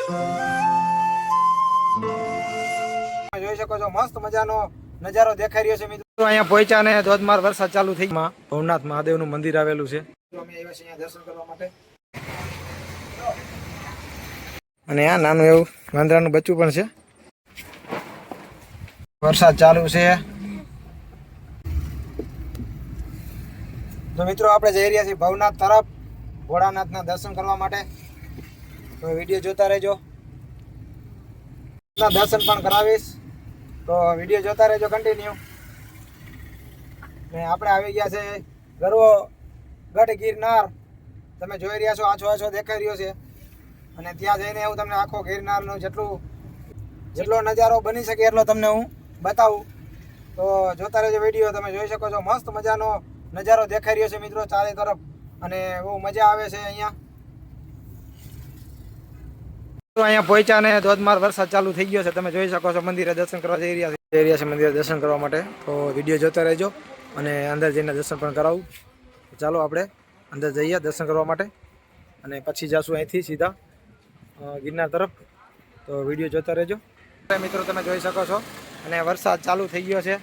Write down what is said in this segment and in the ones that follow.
જોઈ શકો છો મસ્ત મજાનો નજારો દેખાઈ રહ્યો છે મિત્રો। અહીંયા પહોંચ્યા ને ધોધમાર વરસાદ ચાલુ થઈ ગયો। ભવનાથ મહાદેવનું મંદિર આવેલું છે। અમે આવ્યા છીએ અહીંયા દર્શન કરવા માટે અને આ નાનું એવું વાંદરાનું બચ્ચું પણ છે। વરસાદ ચાલુ છે તો મિત્રો આપણે જઈ રહ્યા છીએ ભવનાથ તરફ ભોળાનાથના દર્શન કરવા માટે। તો વિડીયો જોતા રહેજો, દર્શન પણ કરાવીશ તો વિડીયો જોતા રહેજો કન્ટિન્યુ। ને આપણે આવી ગયા છે ગરવો ગઢ ગિરનાર, તમે જોઈ રહ્યા છો આછો આછો દેખાઈ રહ્યો છે। અને ત્યાં જઈને હું તમને આખો ગિરનારનો જેટલો નજારો બની શકે એટલો તમને હું બતાવું। તો જોતા રહેજો વિડીયો। તમે જોઈ શકો છો મસ્ત મજાનો નજારો દેખાઈ રહ્યો છે મિત્રો ચારે તરફ અને બહુ મજા આવે છે અહીંયા। અહીંયા પહોંચ્યા ને ધોધમાર વરસાદ ચાલુ થઈ ગયો છે। તમે જોઈ શકો છો મંદિરે દર્શન કરવા જઈ રહ્યા છે મંદિરે દર્શન કરવા માટે। તો વિડીયો જોતા રહેજો અને અંદર જઈને દર્શન પણ કરાવું। ચાલો આપણે અંદર જઈએ દર્શન કરવા માટે અને પછી જઈશું અહીંથી સીધા ગિરનાર તરફ। તો વિડીયો જોતા રહેજો મિત્રો। તમે જોઈ શકો છો અને વરસાદ ચાલુ થઈ ગયો છે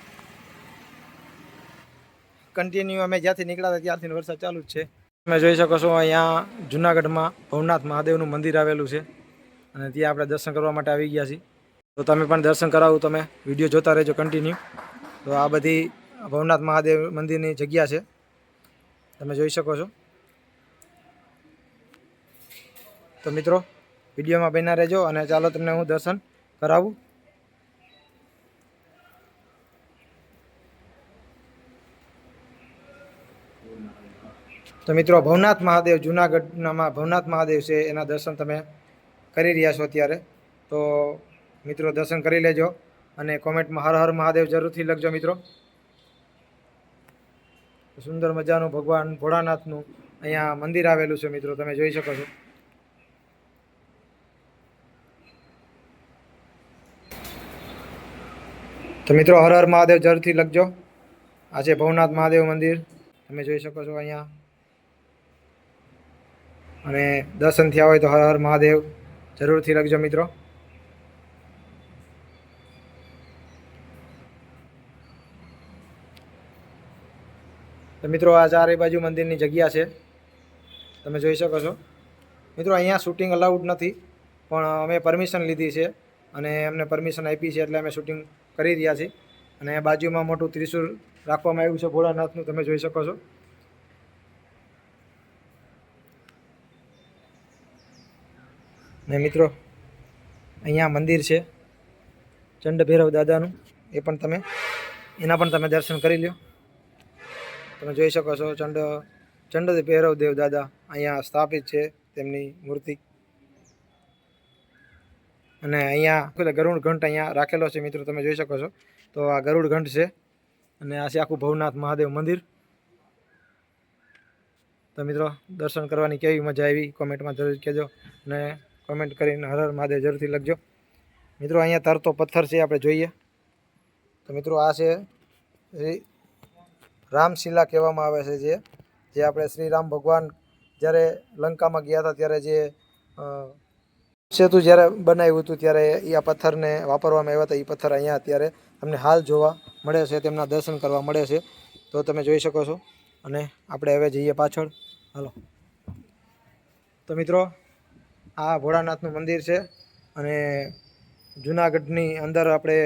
કન્ટિન્યુ। અમે જ્યાંથી નીકળ્યા હતા ત્યારથી વરસાદ ચાલુ જ છે। તમે જોઈ શકો છો અહીંયા જુનાગઢમાં ભવનાથ મહાદેવનું મંદિર આવેલું છે અને ત્યાં આપણે દર્શન કરવા માટે આવી ગયા છીએ। તો તમે પણ દર્શન કરાવું, તમે વિડીયો જોતા રહેજો કન્ટિન્યુ। તો આ બધી ભવનાથ મહાદેવ મંદિરની જગ્યા છે, તમે જોઈ શકો છો। તો મિત્રો વિડીયોમાં બન્યા રહેજો અને ચાલો તમને હું દર્શન કરાવું। તો મિત્રો ભવનાથ મહાદેવ જુનાગઢનામાં ભવનાથ મહાદેવ છે, એના દર્શન તમે કરી રહ્યા છો અત્યારે। તો મિત્રો દર્શન કરી લેજો અને કોમેન્ટમાં હર હર મહાદેવ જરૂરથી લખજો મિત્રો। સુંદર મજાનું ભગવાન ભોળાનાથનું અહીંયા મંદિર આવેલું છે મિત્રો, તમે જોઈ શકો છો। તો મિત્રો હર હર મહાદેવ જરૂરથી લખજો। આ છે ભવનાથ મહાદેવ મંદિર, તમે જોઈ શકો છો અહીંયા। અને દર્શન થયા હોય તો હર હર મહાદેવ જરૂરથી લખજો મિત્રો। તો મિત્રો આ ચારે બાજુ મંદિરની જગ્યા છે, તમે જોઈ શકો છો મિત્રો। અહીંયા શૂટિંગ અલાઉડ નથી પણ અમે પરમિશન લીધી છે અને અમને પરમિશન આપી છે એટલે અમે શૂટિંગ કરી રહ્યા છીએ। અને બાજુમાં મોટું ત્રિશૂળ રાખવામાં આવ્યું છે ભોળાનાથનું, તમે જોઈ શકો છો। ને મિત્રો અહીંયા મંદિર છે ચંડ ભૈરવ દાદાનું, એના પણ તમે દર્શન કરી લો। તમે જોઈ શકો છો ચંડ ભૈરવ દેવ દાદા અહીંયા સ્થાપિત છે, તેમની મૂર્તિ। અને અહીંયા ગરુડ ઘંટ અહીંયા રાખેલો છે મિત્રો, તમે જોઈ શકો છો। તો આ ગરુડ ઘંટ છે અને આ છે આખું ભવનાથ મહાદેવ મંદિર। તો મિત્રો દર્શન કરવાની કેવી મજા આવી કોમેન્ટમાં જરૂર કહેજો અને કોમેન્ટ કરીને હર હર મહાદેવ જરૂરથી લખજો મિત્રો। અહીંયા તરતો પથ્થર છે, આપણે જોઈએ તો મિત્રો આ છે રામશિલા કહેવામાં આવે છે, જે આપણે શ્રી રામ ભગવાન જ્યારે લંકામાં ગયા હતા ત્યારે જે સેતુ જ્યારે બનાવ્યું હતું ત્યારે એ આ પથ્થરને વાપરવામાં આવ્યા હતા। એ પથ્થર અહીંયા અત્યારે તમને હાલ જોવા મળે છે, તેમના દર્શન કરવા મળે છે, તો તમે જોઈ શકો છો। અને આપણે હવે જઈએ પાછળ, હાલો। તો મિત્રો આ ભોળાનાથનું મંદિર છે અને જૂનાગઢની અંદર આપણે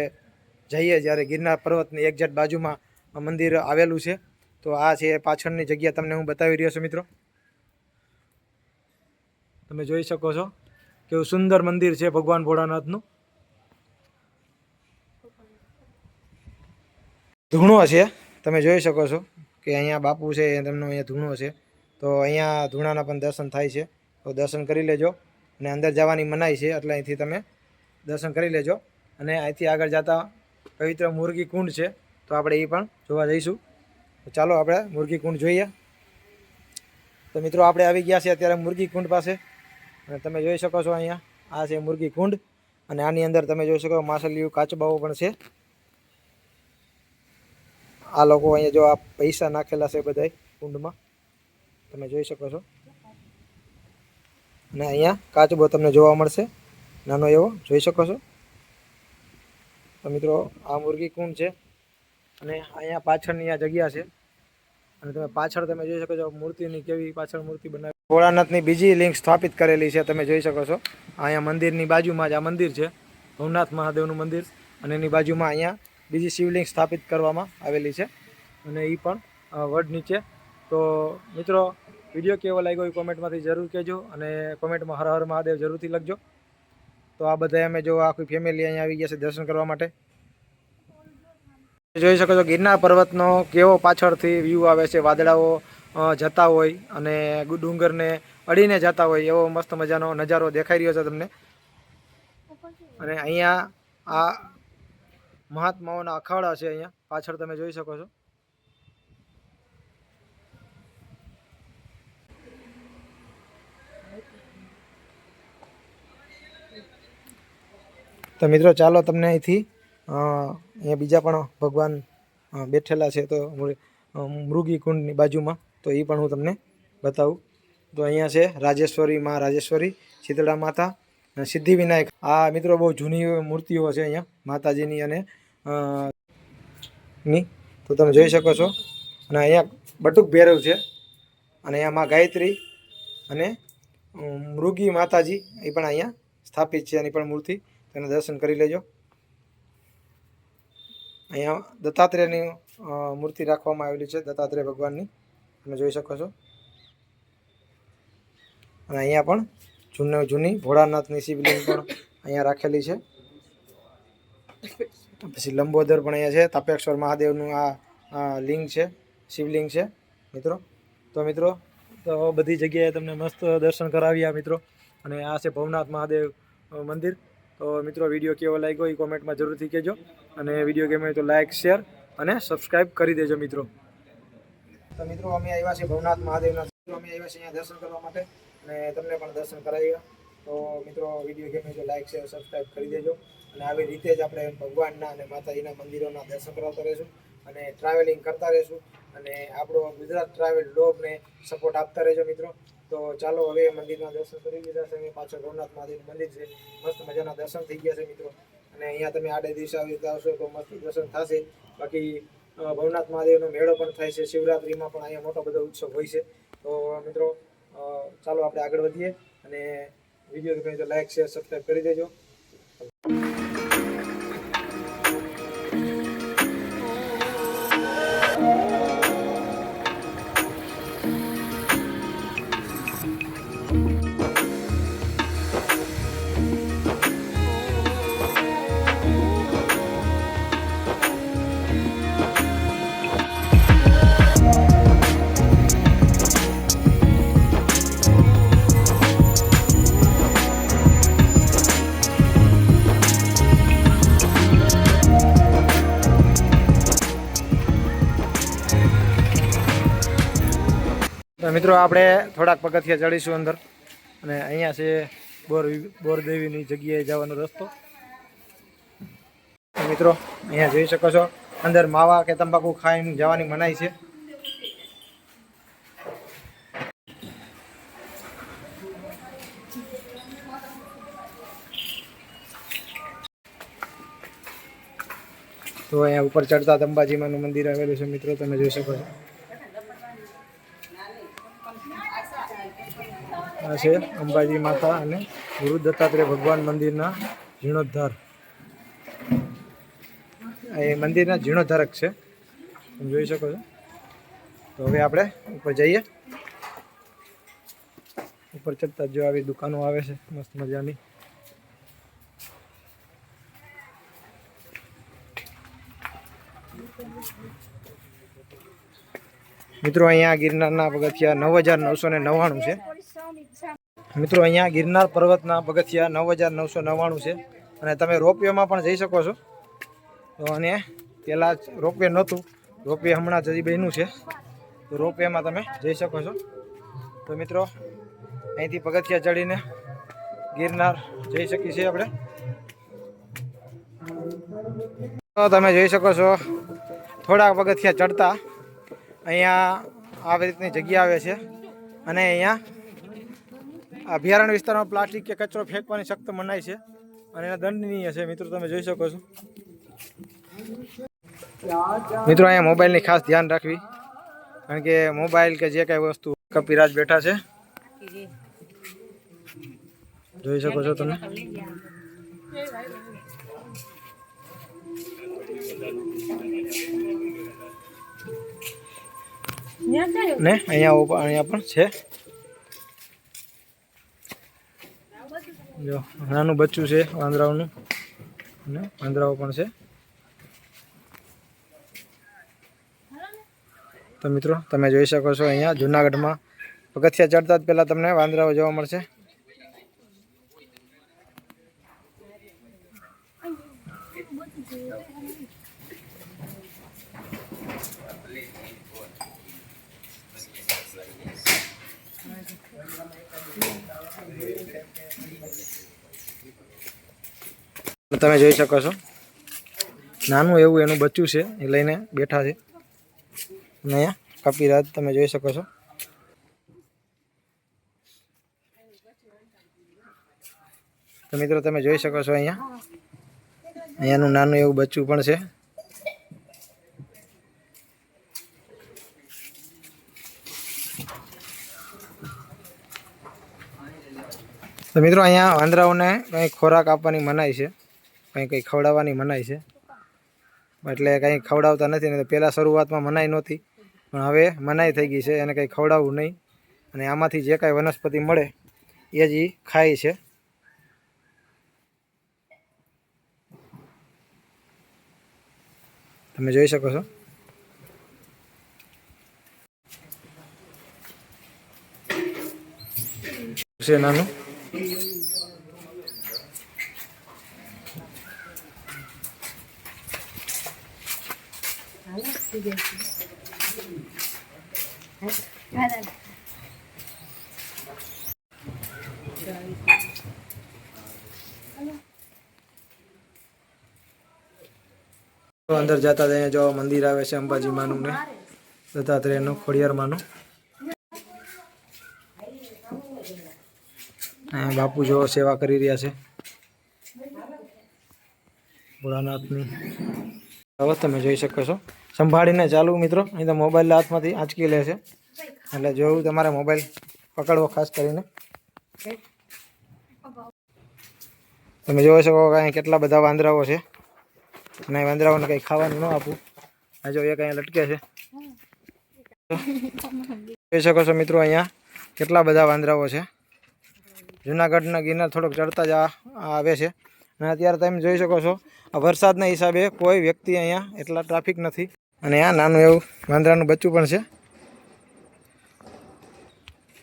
જઈએ જ્યારે ગિરનાર પર્વતની એક્ઝેક્ટ બાજુમાં મંદિર આવેલું છે। તો આ છે પાછળની જગ્યા તમને હું બતાવી રહ્યો છું મિત્રો, તમે જોઈ શકો છો કેવું સુંદર મંદિર છે ભગવાન ભોળાનાથનું। ધૂણો છે, તમે જોઈ શકો છો કે અહીંયા બાપુ છે તેમનો અહીંયા ધૂણો છે। તો અહીંયા ધૂણાના પણ દર્શન થાય છે, તો દર્શન કરી લેજો। અને અંદર જવાની મનાઈ છે એટલે અહીંથી તમે દર્શન કરી લેજો। અને અહીંથી આગળ જતા પવિત્ર મુરગી કુંડ છે, તો આપણે એ પણ જોવા જઈશું। તો ચાલો આપણે મુરગી કુંડ જોઈએ। તો મિત્રો આપણે આવી ગયા છીએ અત્યારે મુરગી કુંડ પાસે અને તમે જોઈ શકો છો અહીંયા આ છે મુરગી કુંડ અને આની અંદર તમે જોઈ શકો માછલીઓ કાચબાઓ પણ છે। આ લોકો અહીંયા જો આ પૈસા નાખેલા છે બધાય કુંડમાં, તમે જોઈ શકો છો। અને અહીંયા કાચબો તમને જોવા મળશે નાનો એવો જોઈ શકો છો. તો મિત્રો આ મુરગી કુંડ છે અને અહીંયા પાછળની આ જગ્યા છે અને તમે પાછળ તમે જોઈ શકો છો મૂર્તિની કેવી પાછળ મૂર્તિ બનાવી. ભોળાનાથની બીજી લિંક સ્થાપિત કરેલી છે તમે જોઈ શકો છો. અહીંયા મંદિરની બાજુમાં જ આ મંદિર છે, ભવનાથ મહાદેવનું મંદિર, અને એની બાજુમાં અહીંયા બીજી શિવલિંગ સ્થાપિત કરવામાં આવેલી છે અને એ પણ વડ નીચે. તો મિત્રો વિડીયો કેવો લાગ્યો એ કોમેન્ટમાંથી જરૂર કહેજો અને કોમેન્ટમાં હર હર મહાદેવ જરૂરથી લખજો. તો આ બધા અમે જો આખી ફેમિલી અહીંયા આવી ગયા છે દર્શન કરવા માટે. જોઈ શકો છો ગિરનાર પર્વતનો કેવો પાછળથી વ્યૂ આવે છે, વાદળાઓ જતા હોય અને ડુંગરને અડીને જતા હોય એવો મસ્ત મજાનો નજારો દેખાઈ રહ્યો છે તમને. અને અહીંયા આ મહાત્માઓના અખાડા છે, અહીંયા પાછળ તમે જોઈ શકો છો. તો મિત્રો ચાલો તમને અહીંથી અહીંયા બીજા પણ ભગવાન બેઠેલા છે તો મૃગી કુંડની બાજુમાં, તો એ પણ હું તમને બતાવું. તો અહીંયા છે રાજેશ્વરી માં, રાજેશ્વરી, શીતળા માતા, સિદ્ધિ વિનાયક. આ મિત્રો બહુ જૂની મૂર્તિઓ છે અહીંયા માતાજીની અને ની, તો તમે જોઈ શકો છો. અને અહીંયા બટુક ભૈરવ છે અને અહીંયા માં ગાયત્રી અને મૃગી માતાજી એ પણ અહીંયા સ્થાપિત છે, એની પણ મૂર્તિ, તેના દર્શન કરી લેજો. અહીંયા દત્તાત્રેયની મૂર્તિ રાખવામાં આવેલી છે, દત્તાત્રેય ભગવાનની, તમે જોઈ શકો છો. અને અહીંયા પણ જૂની ભોળાનાથની શિવલિંગ પણ અહીંયા રાખેલી છે. પછી લંબોદર પણ અહીંયા છે, તાપેશ્વર મહાદેવનું આ લિંગ છે, શિવલિંગ છે મિત્રો. તો મિત્રો તો બધી જગ્યાએ તમને મસ્ત દર્શન કરાવ્યા મિત્રો. અને આ છે ભવનાથ મહાદેવ મંદિર. તો મિત્રો વિડીયો કેવો લાગ્યો એ કોમેન્ટમાં જરૂરથી કહેજો અને વિડીયો ગમે તો લાઇક, શેર અને સબસ્ક્રાઈબ કરી દેજો મિત્રો. તો મિત્રો અમે આવ્યા છીએ ભવનાથ મહાદેવના, અમે આવ્યા છીએ અહીંયા દર્શન કરવા માટે અને તમને પણ દર્શન કરાવ્યા. તો મિત્રો વિડીયો ગમે તો લાઇક, શેર, સબસ્ક્રાઈબ કરી દેજો. અને આવી રીતે જ આપણે ભગવાનના અને માતાજીના મંદિરોના દર્શન કરાવતા રહીશું અને ટ્રાવેલિંગ કરતા રહીશું અને આપણો ગુજરાત ટ્રાવેલ બ્લોગને સપોર્ટ આપતા રહેજો મિત્રો. તો ચાલો હવે મંદિરના દર્શન કરી લીધા છે. પાછળ ભવનાથ મહાદેવનું મંદિર છે, મસ્ત મજાના દર્શન થઈ ગયા છે મિત્રો. અને અહીંયા તમે આડે દિવસે આવી આવશો તો મસ્ત દર્શન થશે. બાકી ભવનાથ મહાદેવનો મેળો પણ થાય છે, શિવરાત્રિમાં પણ અહીંયા મોટો બધો ઉત્સવ હોય છે. તો મિત્રો ચાલો આપણે આગળ વધીએ અને વિડીયો ગમે તો લાઇક, શેર, સબસ્ક્રાઈબ કરી દેજો. તો મિત્રો આપણે થોડાક પગથિયા ચડીશું અંદર અને અહીંયા છે બોરદેવીની જગ્યાએ જવાનો રસ્તો. મિત્રો અહીંયા જોઈ શકો છો અંદર માવા કે તંબાકુ ખાઈને જવાની મનાઈ છે. તો અહીંયા ઉપર ચડતા અંબાજીમાનું મંદિર આવેલું છે મિત્રો, તમે જોઈ શકો છો. આ છે અંબાજી માતા અને ગુરુ દત્તાત્રેય ભગવાન મંદિરના જીર્ણોદ્ધાર. એ મંદિરના જીર્ણોદ્ધારક છે, તમે જોઈ શકો છો. તો હવે આપણે ઉપર જઈએ. ઉપર ચડતા જો આવી દુકાનો આવે છે મસ્ત મજાની. મિત્રો અહીંયા ગિરનારના પગથિયા 9999 છે મિત્રો. અહીંયા ગિરનાર પર્વતના પગથિયા 9999 છે અને તમે રોપવેમાં પણ જઈ શકો છો. તો અને પહેલાં જ રોપવે નહોતું, રોપવે હમણાં જ હજી બન્યું છે, તો રોપવેમાં તમે જઈ શકો છો. તો મિત્રો અહીંથી પગથિયા ચડીને ગિરનાર જઈ શકીએ છીએ આપણે. તો તમે જોઈ શકો છો થોડાક પગથિયા ચડતા અહીંયા આવી રીતની જગ્યા આવે છે અને અહીંયા અભયારણ્ય વિસ્તારમાં પ્લાસ્ટિક કે કચરો ફેંકવાની સખ્ત મનાઈ છે અને એના દંડનીય છે મિત્રો, તમે જોઈ શકો છો. મિત્રો અહીંયા મોબાઈલની ખાસ ધ્યાન રાખવી, કારણ કે મોબાઈલ કે જે કાંઈ વસ્તુ કપિરાજ બેઠા છે, જોઈ શકો છો તમે. ને અહીંયા પણ છે, જો નાનું બચ્ચું છે વાંદરાઓનું, ને વાંદરાઓ પણ છે. તો મિત્રો તમે જોઈ શકો છો અહીંયા જુનાગઢમાં પગથિયા ચડતા જ પહેલાં તમને વાંદરાઓ જોવા મળશે. તમે જોઈ શકો છો નાનું એવું એનું બચ્ચું છે, એ લઈને બેઠા છે. અને અહીંયા કપિરાજ તમે જોઈ શકો છો. તો મિત્રો તમે જોઈ શકો છો અહીંયાનું નાનું એવું બચ્ચું પણ છે. તો મિત્રો અહીંયા વાંદરાઓને કંઈ ખોરાક આપવાની મનાઈ છે, કંઈ ખવડાવવાની મનાઈ છે, એટલે કંઈ ખવડાવતા નથી. ને પહેલાં શરૂઆતમાં મનાઈ નહોતી, પણ હવે મનાઈ થઈ ગઈ છે, એને કંઈ ખવડાવવું નહીં. અને આમાંથી જે કાંઈ વનસ્પતિ મળે એ જ એ ખાય છે. તમે જોઈ શકો છો. છે નાનું. અંદર જતા અહીંયા જો મંદિર આવે છે અંબાજી માનું ને દત્તાત્રેયનું, ખોડિયાર માનું. અહીંયા બાપુ જો સેવા કરી રહ્યા છે ભોળાનાથની. હવે તમે જોઈ શકો છો. સંભાળીને ચાલુ મિત્રો, અહીં તો મોબાઈલ હાથમાંથી આંચકી લે છે, એટલે જોયું તમારે મોબાઈલ પકડવો ખાસ કરીને. તમે જોઈ શકો કે અહીં કેટલા બધા વાંદરાઓ છે, અને વાંદરાઓને કંઈ ખાવાનું ન આપવું. આ જો એક અહીંયા લટકે છે, જોઈ શકો છો મિત્રો. અહીંયા કેટલા બધા વાંદરાઓ છે. જુનાગઢના ગિરનાર થોડોક ચડતા જ આવે છે, અને અત્યારે તમે જોઈ શકો છો વરસાદના હિસાબે કોઈ વ્યક્તિ અહીંયા એટલા ટ્રાફિક નથી. અને આ નાનું એવું વાંદરાનું બચ્ચું પણ છે,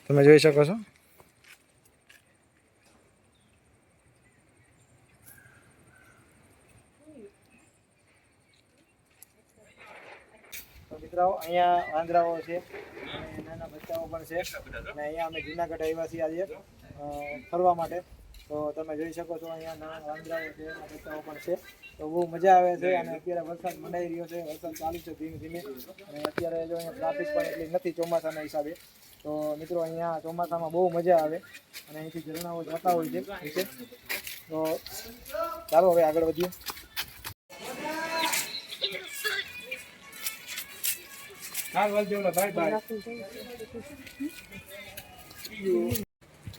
તમે જોઈ શકો છો. મિત્રો અહીંયા વાંદરાઓ છે, નાના બચ્ચાઓ પણ છે. અને અહીંયા અમે જુનાગઢ આવ્યા છીએ આજે ફરવા માટે. તો તમે જોઈ શકો છો અહીંયા નાના વાંદરાઓ છે, બચ્ચાઓ પણ છે. તો બહુ મજા આવે છે. અને અત્યારે વરસાદ મંડાઈ રહ્યો છે, વરસાદ ચાલુ છે ધીમે ધીમે. અને અત્યારે જો અહીંયા ટ્રાફિક પણ એટલી નથી ચોમાસાના હિસાબે. તો મિત્રો અહીંયા ચોમાસામાં બહુ મજા આવે, અને અહીંથી ઝરણાઓ જતા હોય છે નીચે. તો ચાલો હવે આગળ વધીએ.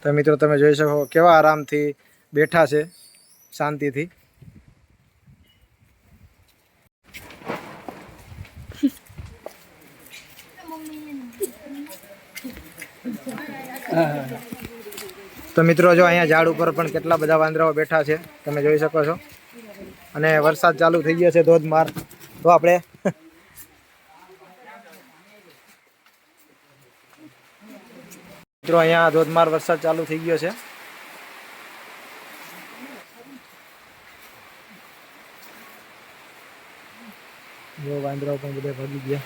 તો મિત્રો તમે જોઈ શકો કેવા આરામથી બેઠા છે, શાંતિથી. તો મિત્રો જો અહીંયા ઝાડ ઉપર પણ કેટલા બધા વાંદરાઓ બેઠા છે, તમે જોઈ શકો છો. અને વરસાદ ચાલુ થઈ ગયો છે ધોધમાર. તો આપણે મિત્રો અહીંયા ધોધમાર વરસાદ ચાલુ થઈ ગયો છે. જો વાંદરાઓ પણ બધા ભાગી ગયા.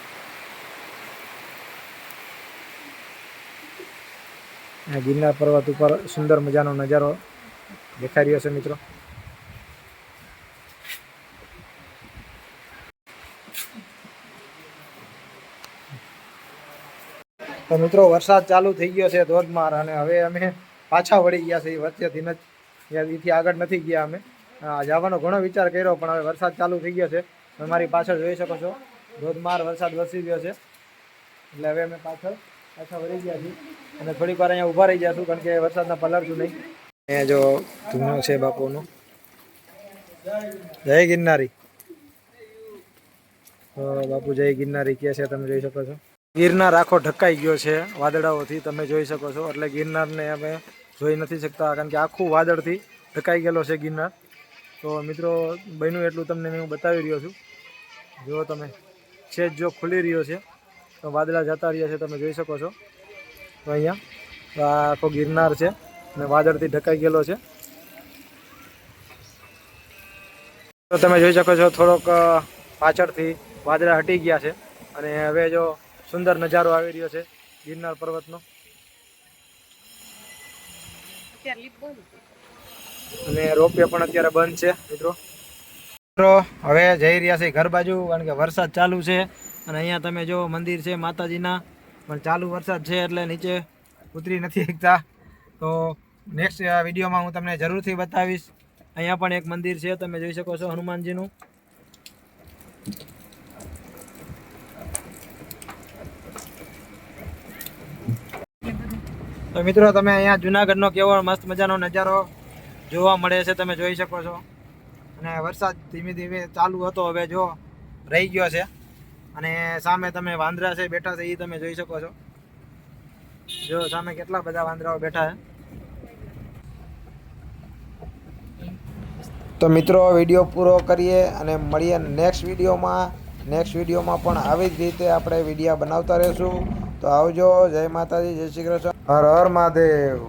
ગિરનાર પર્વત ઉપર સુંદર મજાનો નજારો દેખાઈ રહ્યો છે મિત્રો. તો મિત્રો વરસાદ ચાલુ થઈ ગયો છે ધોધમાર, અને હવે અમે પાછા વળી ગયા છે એ વચ્ચેથી એથી આગળ નથી ગયા અમે જવાનો ઘણો વિચાર કર્યો પણ હવે વરસાદ ચાલુ થઈ ગયો છે. તમે મારી પાછળ જોઈ શકો છો ધોધમાર વરસાદ વરસી ગયો છે એટલે હવે અમે પાછા વળી ગયા છીએ અને થોડીક વાર અહીંયા ઊભા રહી જશું કારણ કે વરસાદના પલળતું નહીં. અહીંયા જો ધૂનો છે બાપુનો. જય ગિરનારી. તો બાપુ જય ગિરનારી કહે છે, તમે જોઈ શકો છો. ગિરનાર આખો ઢકાઈ ગયો છે વાદળાઓથી, તમે જોઈ શકો છો. એટલે ગિરનારને અમે જોઈ નથી શકતા કારણ કે આખું વાદળથી ઢકાઈ ગયેલો છે ગિરનાર. તો મિત્રો બન્યું એટલું તમને હું બતાવી રહ્યો છું. જો તમે છેજ જો ખુલી રહ્યો છે તો વાદળા જતા રહ્યા છે, તમે જોઈ શકો છો. તો અહીંયા આ આખો ગિરનાર છે અને વાદળથી ઢકાઈ ગયેલો છે. તો તમે જોઈ શકો છો થોડોક પાછળથી વાદળા હટી ગયા છે અને હવે જો સુંદર નજારો આવી રહ્યો છે ગિરનાર પર્વતનો. અને રોપવે પણ અત્યારે બંધ છે મિત્રો. હવે જઈ રહ્યા છે ઘર બાજુ કારણ કે વરસાદ ચાલુ છે અને અહીંયા તમે જો મંદિર છે માતાજીના પણ ચાલુ વરસાદ છે એટલે નીચે ઉતરી નથી શકતા. તો નેક્સ્ટ વિડીયોમાં હું તમને જરૂરથી બતાવીશ. અહીંયા પણ એક મંદિર છે, તમે જોઈ શકો છો હનુમાનજીનું. તો મિત્રો તમે અહીંયા જુનાગઢનો કેવો મસ્ત મજાનો નજારો જોવા મળે છે, તમે જોઈ શકો છો. અને વરસાદ ધીમે ધીમે ચાલુ હતો, હવે જો રહી ગયો છે. અને સામે તમે વાંદરા છે બેઠા છે એ તમે જોઈ શકો છો. જો સામે કેટલા બધા વાંદરાઓ બેઠા છે. તો મિત્રો વિડીયો પૂરો કરીએ અને મળીએ નેક્સ્ટ વિડીયોમાં. નેક્સ્ટ વિડીયોમાં પણ આવી જ રીતે આપણે વિડીયો બનાવતા રહીશું. તો આવજો. જય માતાજી, જય શ્રી કૃષ્ણ, હર હર મહાદેવ.